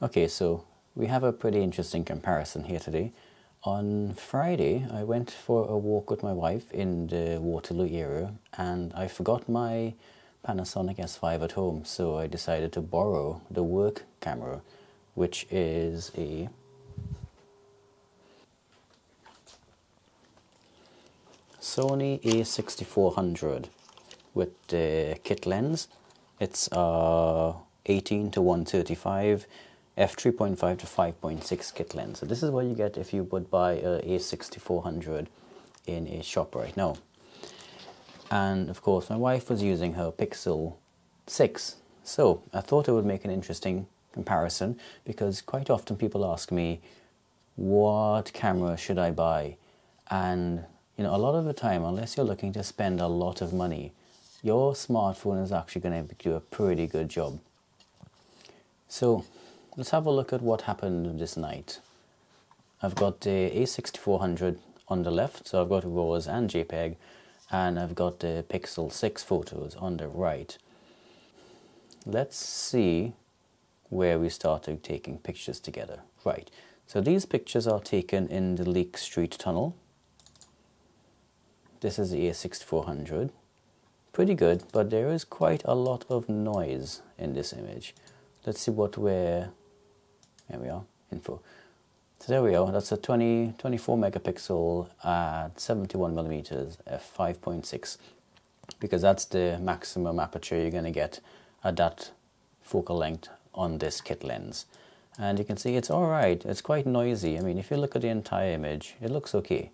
Okay, so we have a pretty interesting comparison here today. On Friday, I went for a walk with my wife in the Waterloo area and I forgot my Panasonic S5 at home, so I decided to borrow the work camera, which is a Sony A6400 with the kit lens. It's 18 to 135 f3.5 to 5.6 kit lens. So this is what you get if you would buy a A6400 in a shop right now. And of course my wife was using her Pixel 6, so I thought it would make an interesting comparison because quite often people ask me, what camera should I buy? And you know, a lot of the time, unless you're looking to spend a lot of money, your smartphone is actually going to do a pretty good job. So let's have a look at what happened this night. I've got the A6400 on the left, so I've got RAWs and JPEG, and I've got the Pixel 6 photos on the right. Let's see where we started taking pictures together. Right, so these pictures are taken in the Leek Street Tunnel. This is the A6400. Pretty good, but there is quite a lot of noise in this image. Let's see what we're... There we are, info. So there we are, that's a 24 megapixel at 71 millimeters f5.6, because that's the maximum aperture you're going to get at that focal length on this kit lens. And you can see it's alright, it's quite noisy. I mean, if you look at the entire image, it looks okay.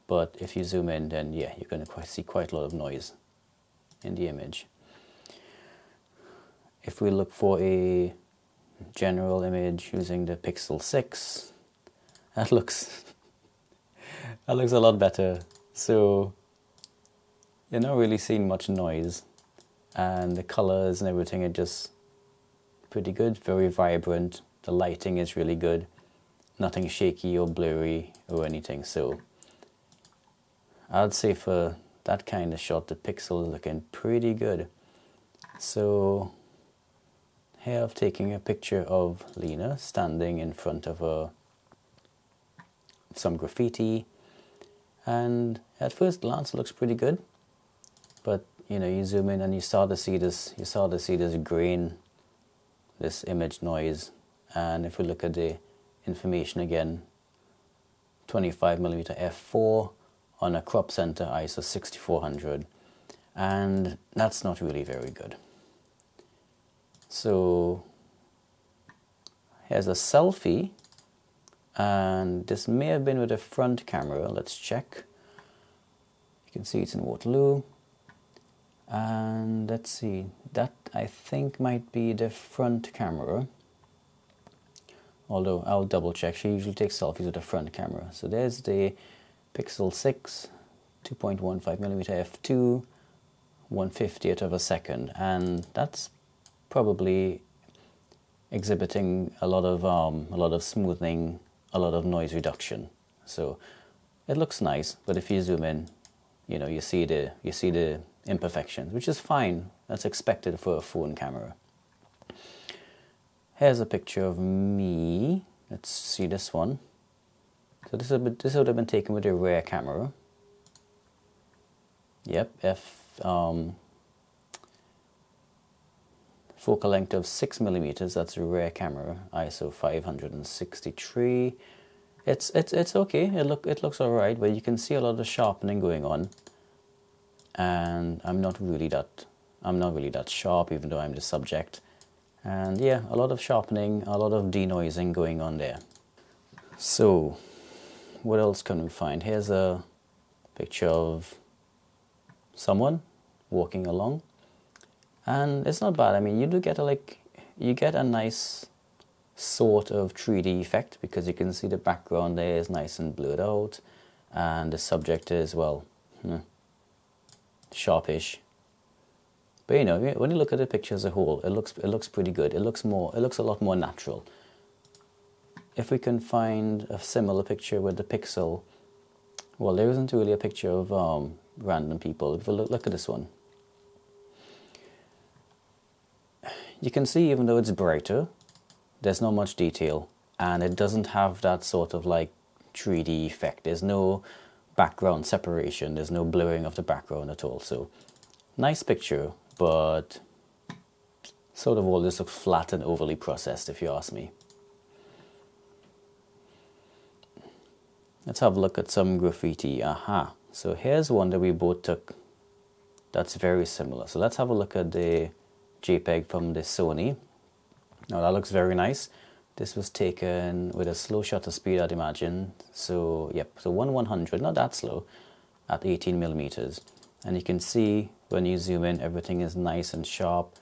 But if you zoom in, then yeah, you're going to see quite a lot of noise in the image. If we look for a general image using the Pixel 6, that looks a lot better. So you're not really seeing much noise, and the colors and everything are just pretty good, very vibrant. The lighting is really good, nothing shaky or blurry or anything. So I'd say for that kind of shot, the Pixel is looking pretty good. So here I'm taking a picture of Lena standing in front of some graffiti, and at first glance it looks pretty good, but you know, you zoom in and you start to see this grain, this image noise. And if we look at the information again, 25mm f4 on a crop center ISO 6400, and that's not really very good. So here's a selfie, and this may have been with a front camera. Let's check. You can see it's in Waterloo, and let's see, that I think might be the front camera, although I'll double check. She usually takes selfies with a front camera. So there's the Pixel 6, 2.15mm f2, 1/50th of a second, and that's probably exhibiting a lot of smoothing, a lot of noise reduction. So it looks nice, but if you zoom in, you know, you see the imperfections, which is fine. That's expected for a phone camera. Here's a picture of me. Let's see this one. So this would have been taken with a rear camera. Yep, focal length of 6mm. That's a rear camera, ISO 563. It's okay. It looks alright, but you can see a lot of sharpening going on. And I'm not really that sharp, even though I'm the subject. And yeah, a lot of sharpening, a lot of denoising going on there. So what else can we find? Here's a picture of someone walking along, and it's not bad. I mean, you do get you get a nice sort of 3D effect, because you can see the background there is nice and blurred out, and the subject is, well, sharpish. But you know, when you look at the picture as a whole, it looks pretty good. It looks a lot more natural. If we can find a similar picture with the Pixel, well, there isn't really a picture of random people. If we look at this one, you can see, even though it's brighter, there's not much detail, and it doesn't have that sort of like 3D effect. There's no background separation, there's no blurring of the background at all. So nice picture, but sort of all this looks flat and overly processed, if you ask me. Let's have a look at some graffiti. Aha, so here's one that we both took that's very similar. So let's have a look at the JPEG from the Sony. Now that looks very nice. This was taken with a slow shutter speed, I'd imagine. So yep, so 1/100, not that slow, at 18 millimeters. And you can see when you zoom in, everything is nice and sharp.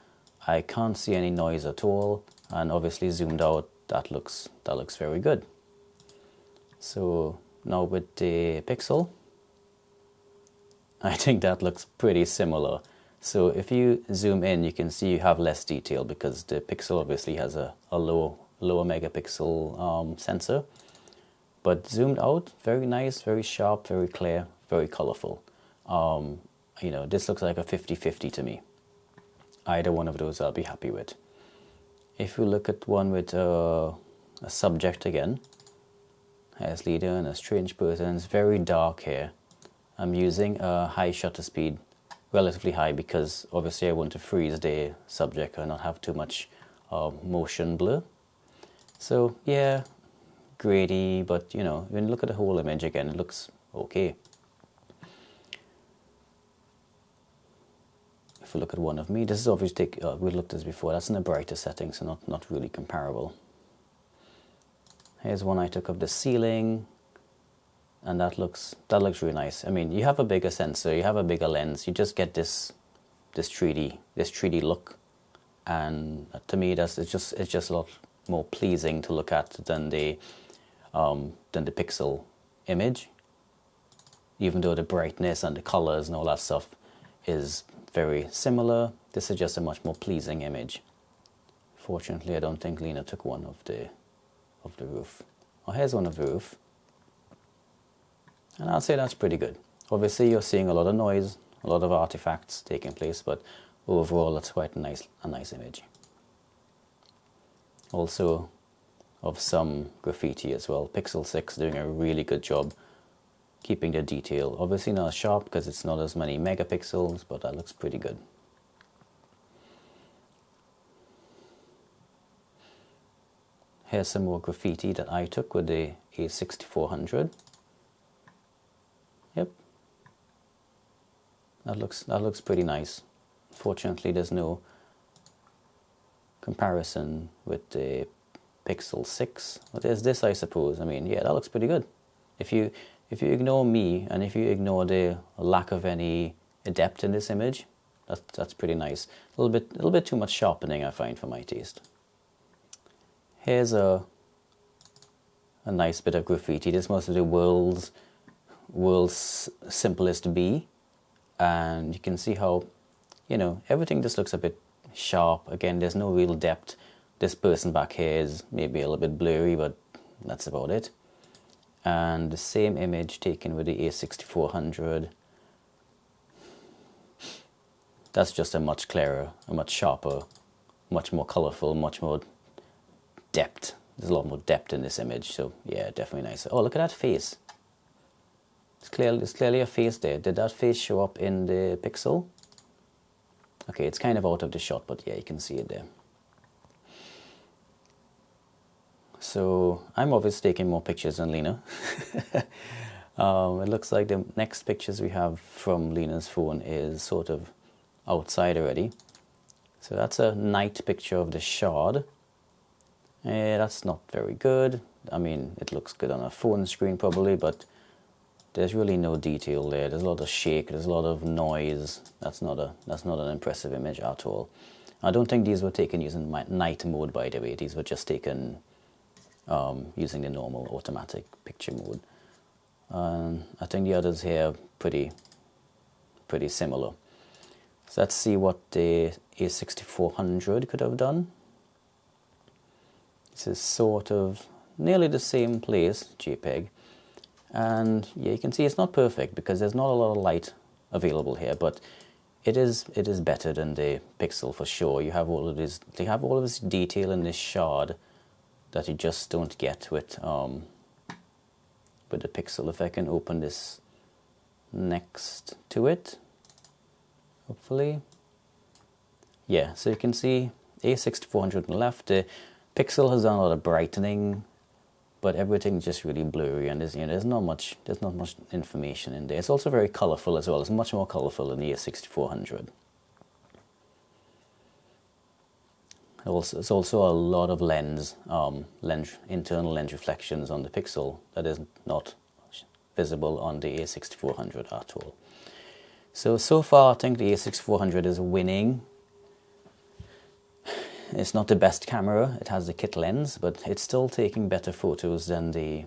I can't see any noise at all, and obviously zoomed out, that looks very good. So now with the Pixel, I think that looks pretty similar. So if you zoom in, you can see you have less detail because the Pixel obviously has a lower megapixel sensor. But zoomed out, very nice, very sharp, very clear, very colorful. You know, this looks like a 50-50 to me. Either one of those I'll be happy with. If we look at one with a subject again, as leader and a strange person, it's very dark here. I'm using a high shutter speed, relatively high, because obviously I want to freeze the subject and not have too much motion blur. So yeah, grady, but you know, when you look at the whole image again, it looks okay. If we look at one of me, this is obviously, we looked at this before, that's in a brighter setting, so not really comparable. Here's one I took of the ceiling, and that looks really nice. I mean, you have a bigger sensor, you have a bigger lens, you just get this 3D look, and to me it's just a lot more pleasing to look at than the Pixel image. Even though the brightness and the colors and all that stuff is very similar, this is just a much more pleasing image. Fortunately, I don't think Lena took one of the roof. Oh, here's one of the roof. And I'll say that's pretty good. Obviously, you're seeing a lot of noise, a lot of artifacts taking place, but overall, that's quite a nice image. Also, of some graffiti as well. Pixel 6 doing a really good job keeping the detail. Obviously not as sharp because it's not as many megapixels, but that looks pretty good. Here's some more graffiti that I took with the A6400. Yep. That looks pretty nice. Fortunately, there's no comparison with the Pixel 6. But there's this, I suppose. I mean, yeah, that looks pretty good. If you ignore me and if you ignore the lack of any depth in this image, that's pretty nice. A little bit too much sharpening, I find, for my taste. Here's a nice bit of graffiti. This must be the world's simplest bee, and you can see how, you know, everything just looks a bit sharp. Again, there's no real depth. This person back here is maybe a little bit blurry, but that's about it. And the same image taken with the A6400. That's just a much clearer, a much sharper, much more colorful, much more depth. There's a lot more depth in this image, so yeah, definitely nice. Oh, look at that face. There's clearly a face there. Did that face show up in the Pixel? Okay, it's kind of out of the shot, but yeah, you can see it there. So I'm obviously taking more pictures than Lena. It looks like the next pictures we have from Lena's phone is sort of outside already. So that's a night picture of the shard. That's not very good. I mean, it looks good on a phone screen probably, but there's really no detail there. There's a lot of shake, there's a lot of noise. That's not an impressive image at all. I don't think these were taken using night mode, by the way. These were just taken using the normal automatic picture mode. I think the others here are pretty similar. So let's see what the A6400 could have done. This is sort of nearly the same place, JPEG. And yeah, you can see it's not perfect because there's not a lot of light available here, but it is better than the Pixel for sure. You have all of this, they have all of this detail in this shard that you just don't get with the Pixel. If I can open this next to it, hopefully. Yeah, so you can see A6400 on the left. The Pixel has done a lot of brightening, but everything's just really blurry, and there's not much information in there. It's also very colorful as well. It's much more colorful than the A6400. It's also a lot of internal lens reflections on the Pixel that is not visible on the A6400 at all. So far I think the A6400 is winning. It's not the best camera, it has the kit lens, but it's still taking better photos than the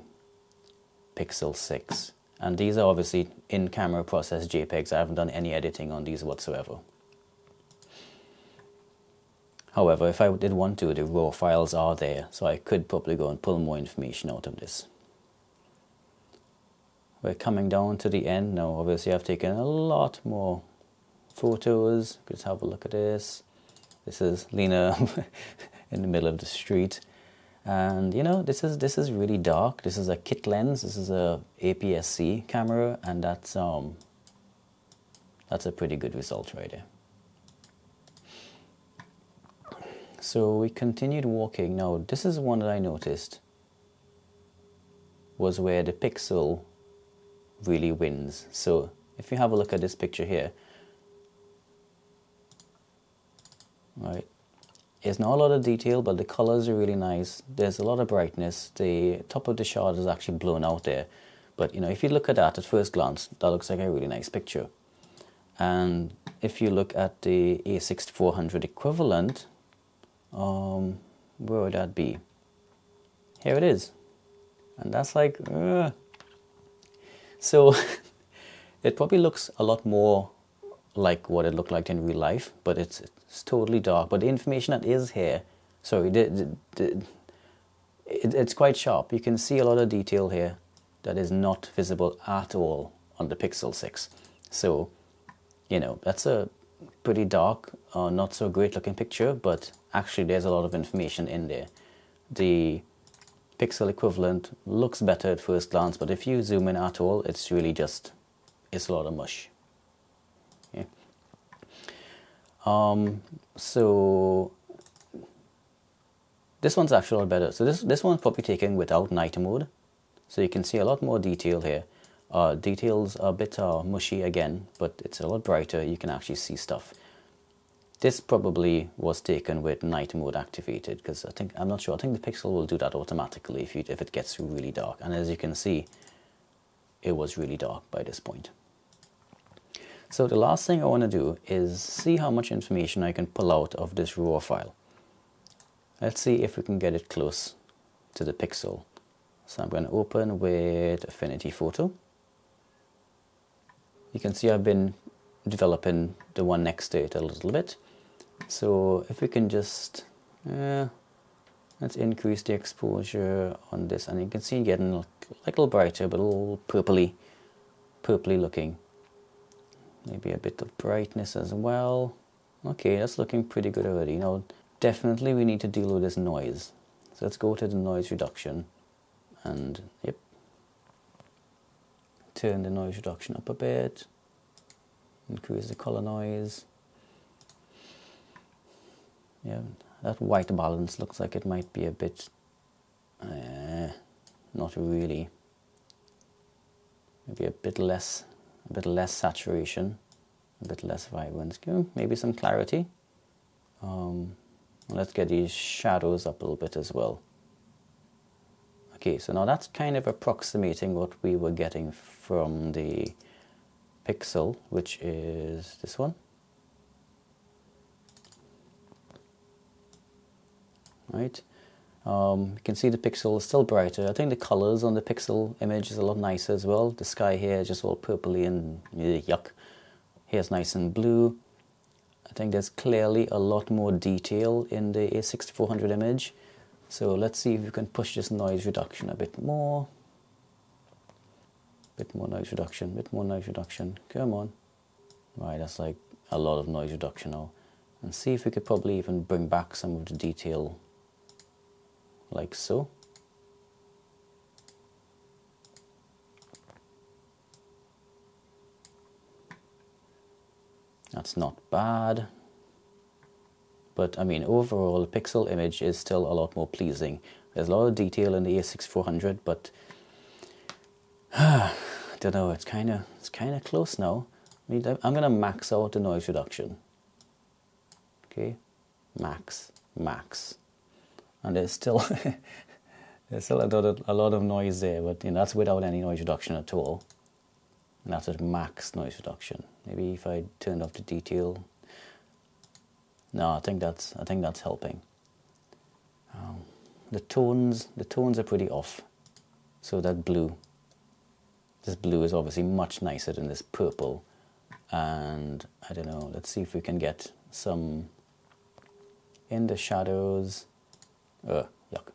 Pixel 6. And these are obviously in-camera processed JPEGs. I haven't done any editing on these whatsoever. However, if I did want to, the raw files are there, so I could probably go and pull more information out of this. We're coming down to the end now. Obviously I've taken a lot more photos. Let's have a look at this. This is Lena in the middle of the street. And you know, this is really dark. This is a kit lens. This is a APS-C camera, and that's a pretty good result right there. So we continued walking. Now this is one that I noticed was where the Pixel really wins. So if you have a look at this picture here, right, there's not a lot of detail, but the colors are really nice. There's a lot of brightness. The top of the shot is actually blown out there, but you know, if you look at that at first glance, that looks like a really nice picture. And if you look at the A6400 equivalent, where would that be? Here it is, and that's like so it probably looks a lot more like what it looked like in real life, but it's totally dark. But the information that is here, sorry, it's quite sharp. You can see a lot of detail here that is not visible at all on the Pixel 6. So, you know, that's a pretty dark, not so great looking picture, but actually there's a lot of information in there. The Pixel equivalent looks better at first glance, but if you zoom in at all, it's really just, it's a lot of mush. Yeah. So this one's actually a lot better. So this one's probably taken without night mode, so you can see a lot more detail here. Details are a bit mushy again, but it's a lot brighter. You can actually see stuff. This probably was taken with night mode activated, because I'm not sure. I think the Pixel will do that automatically if it gets really dark. And as you can see, it was really dark by this point. So the last thing I want to do is see how much information I can pull out of this RAW file. Let's see if we can get it close to the Pixel. So I'm going to open with Affinity Photo. You can see I've been developing the one next to it a little bit. So if we can just, let's increase the exposure on this, and you can see getting a little brighter, but a little purpley looking. Maybe a bit of brightness as well. Okay, that's looking pretty good already. Now, definitely we need to deal with this noise. So let's go to the noise reduction, and yep, turn the noise reduction up a bit. Increase the color noise. Yeah, that white balance looks like it might be a bit, not really. Maybe a bit less saturation, a bit less vibrance. Maybe some clarity. Let's get these shadows up a little bit as well. Okay, so now that's kind of approximating what we were getting from the Pixel, which is this one. Right. You can see the Pixel is still brighter. I think the colors on the Pixel image is a lot nicer as well. The sky here is just all purpley and yuck. Here's nice and blue. I think there's clearly a lot more detail in the A6400 image. So let's see if we can push this noise reduction a bit more. Bit more noise reduction, bit more noise reduction. Come on. Right, that's like a lot of noise reduction now. And see if we could probably even bring back some of the detail like so. That's not bad. But I mean, overall, the pixel image is still a lot more pleasing. There's a lot of detail in the A6400, but I don't know. It's kind of close now. I mean, I'm gonna max out the noise reduction. Okay, max, and there's still there's still a lot of noise there, but you know, that's without any noise reduction at all. And that's at max noise reduction. Maybe if I turned off the detail. No, I think that's helping. The tones are pretty off. So that blue, this blue is obviously much nicer than this purple. And I don't know, let's see if we can get some in the shadows. Yuck. Let's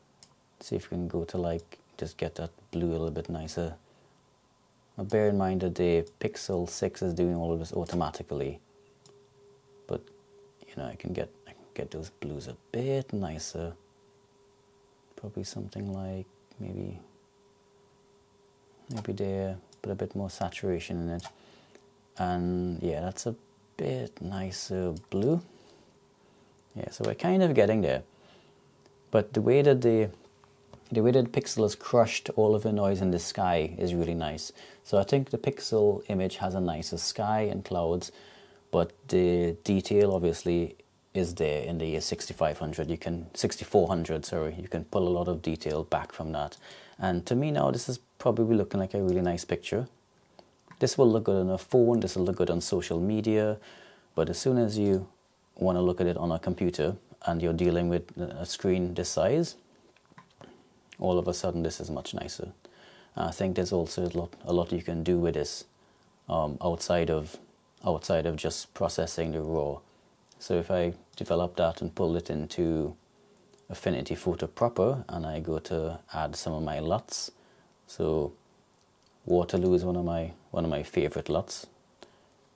see if we can go to like, just get that blue a little bit nicer. Now bear in mind that the Pixel 6 is doing all of this automatically. But, you know, I can get those blues a bit nicer. Probably something like, maybe there, put a bit more saturation in it. And yeah, that's a bit nicer blue. Yeah, so we're kind of getting there. But the way that the Pixel has crushed all of the noise in the sky is really nice. So I think the Pixel image has a nicer sky and clouds, but the detail obviously is there in the A6400, sorry. You can pull a lot of detail back from that. And to me now, this is probably looking like a really nice picture. This will look good on a phone, this will look good on social media, but as soon as you want to look at it on a computer and you're dealing with a screen this size, all of a sudden this is much nicer. I think there's also a lot you can do with this outside of just processing the raw. So if I develop that and pull it into Affinity Photo proper, and I go to add some of my LUTs, so Waterloo is one of my favorite LUTs,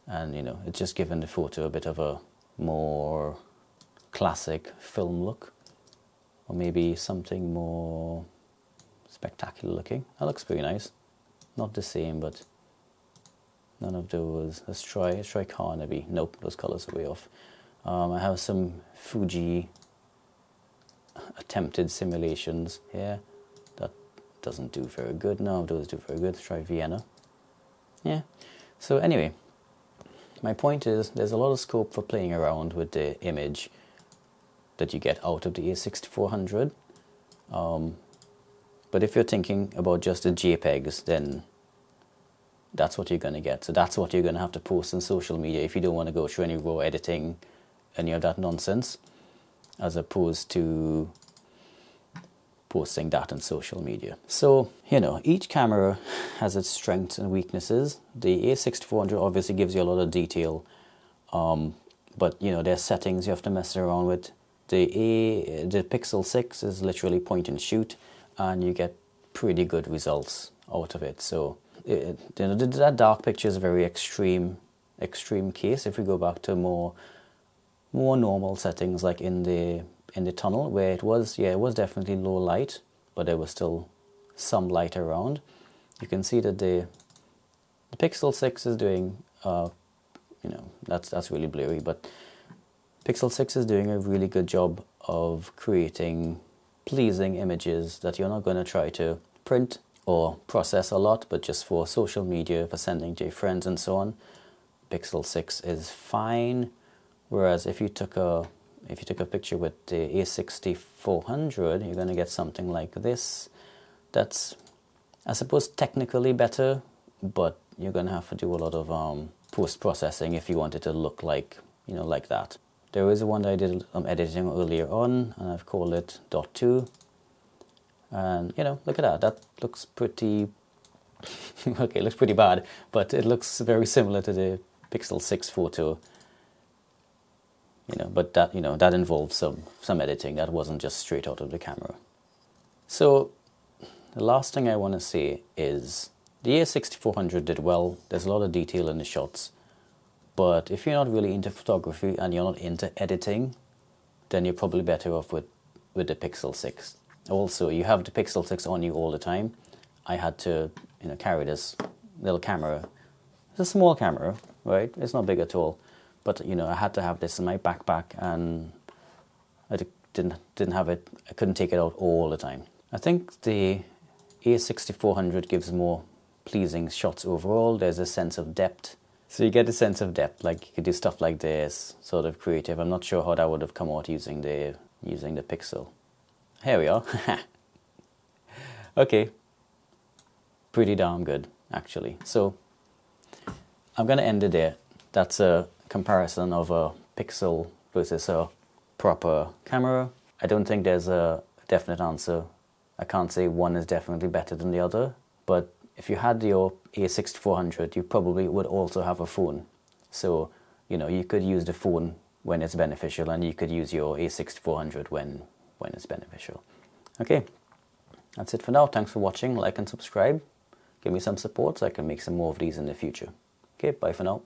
and you know, it's just given the photo a bit of a more classic film look, or maybe something more spectacular looking. That looks pretty nice. Not the same, but none of those. Let's try Carnaby. Nope, those colors are way off. I have some Fuji attempted simulations here. That doesn't do very good. None of those do very good. Let's try Vienna. Yeah. So anyway, my point is there's a lot of scope for playing around with the image that you get out of the A6400. But if you're thinking about just the JPEGs, then that's what you're going to get. So that's what you're going to have to post on social media if you don't want to go through any raw editing, any of that nonsense, as opposed to posting that on social media. So, you know, each camera has its strengths and weaknesses. The A6400 obviously gives you a lot of detail, but you know, there's settings you have to mess around with. The Pixel 6 is literally point and shoot, and you get pretty good results out of it. So you know, that dark picture is a very extreme case. If we go back to more normal settings, like in the tunnel, where it was definitely low light, but there was still some light around. You can see that the Pixel 6 is doing, you know, that's really blurry, but Pixel 6 is doing a really good job of creating pleasing images that you're not going to try to print or process a lot, but just for social media, for sending to your friends and so on. Pixel 6 is fine. Whereas if you took a picture with the A6400, you're going to get something like this. That's, I suppose, technically better, but you're going to have to do a lot of post-processing if you want it to look like, you know, like that. There is one that I did editing earlier on, and I've called it .2. And, you know, look at that. That looks pretty... okay, it looks pretty bad, but it looks very similar to the Pixel 6 photo. You know, but that, you know, that involves some editing. That wasn't just straight out of the camera. So the last thing I want to say is the A6400 did well. There's a lot of detail in the shots, but if you're not really into photography and you're not into editing, then you're probably better off with the Pixel 6. Also, you have the Pixel 6 on you all the time. I had to, carry this little camera. It's a small camera, right? It's not big at all. But, I had to have this in my backpack, and I didn't have it. I couldn't take it out all the time. I think the A6400 gives more pleasing shots overall. There's a sense of depth. So you get a sense of depth, like you could do stuff like this, sort of creative. I'm not sure how that would have come out using the Pixel. Here we are. Okay. Pretty darn good, actually. So I'm going to end it there. That's a comparison of a Pixel versus a proper camera. I don't think there's a definite answer. I can't say one is definitely better than the other, but if you had your A6400, you probably would also have a phone. So, you could use the phone when it's beneficial, and you could use your A6400 when it's beneficial. Okay, that's it for now. Thanks for watching. Like and subscribe. Give me some support so I can make some more of these in the future. Okay, bye for now.